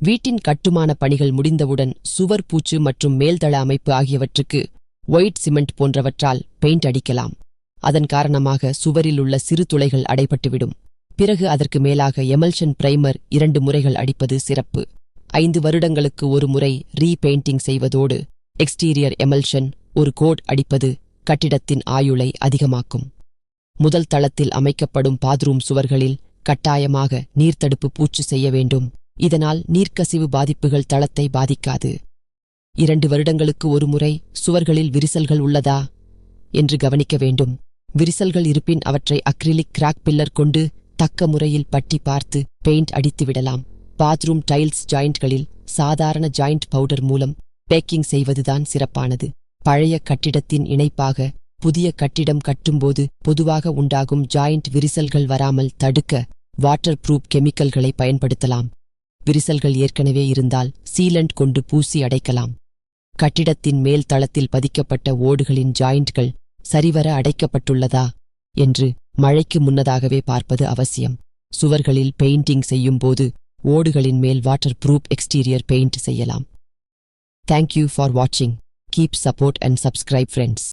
வீட்டின் கட்டுமான பணிகள் முடிந்தவுடன் சுவர், பூச்சு மற்றும் மேல்தள அமைப்பு ஆகியவற்றுக்கு ஒயிட் சிமெண்ட் போன்றவற்றால் பெயிண்ட் அடிக்கலாம். அதன் காரணமாக சுவரில் உள்ள சிறு துளைகள் அடைபட்டுவிடும். பிறகு அதற்கு மேலாக எமல்ஷன் பிரைமர் 2 முறைகள் அடிப்பது சிறப்பு. 5 வருடங்களுக்கு ஒரு முறை ரீபெயிண்டிங் செய்வதோடு எக்ஸ்டீரியர் எமல்ஷன் ஒரு கோட் அடிப்பது கட்டிடத்தின் ஆயுளை அதிகமாக்கும். முதல் தளத்தில் அமைக்கப்படும் பாத்ரூம் சுவர்களில் கட்டாயமாக நீர்த்தடுப்பு பூச்சு செய்ய வேண்டும். இதனால் நீர்க்கசிவு பாதிப்புகள் தளத்தை பாதிக்காது. 2 வருடங்களுக்கு ஒரு முறை சுவர்களில் விரிசல்கள் உள்ளதா என்று கவனிக்க வேண்டும். விரிசல்கள் இருப்பின் அவற்றை அக்ரிலிக் கிராக் பில்லர் கொண்டு தக்க முறையில் பட்டி பார்த்து பெயிண்ட் அடித்து விடலாம். பாத்ரூம் டைல்ஸ் ஜாயிண்ட்களில் சாதாரண ஜாயிண்ட் பவுடர் மூலம் பேக்கிங் செய்வதுதான் சிறப்பானது. பழைய கட்டிடத்தின் இணைப்பாக புதிய கட்டிடம் கட்டும்போது பொதுவாக உண்டாகும் ஜாயிண்ட் விரிசல்கள் வராமல் தடுக்க வாட்டர் ப்ரூப் கெமிக்கல்களை பயன்படுத்தலாம். விரிசல்கள் ஏற்கனவே இருந்தால் சீலண்ட் கொண்டு பூசி அடைக்கலாம். கட்டிடத்தின் மேல் தளத்தில் பதிக்கப்பட்ட ஓடுகளின் ஜாயிண்ட்கள் சரிவர அடைக்கப்பட்டுள்ளதா என்று மழைக்கு முன்னதாகவே பார்ப்பது அவசியம். சுவர்களில் பெயிண்டிங் செய்யும் போது ஓடுகளின் மேல் வாட்டர் ப்ரூப் எக்ஸ்டீரியர் பெயிண்ட் செய்யலாம். Thank you for watching. Keep support and subscribe friends.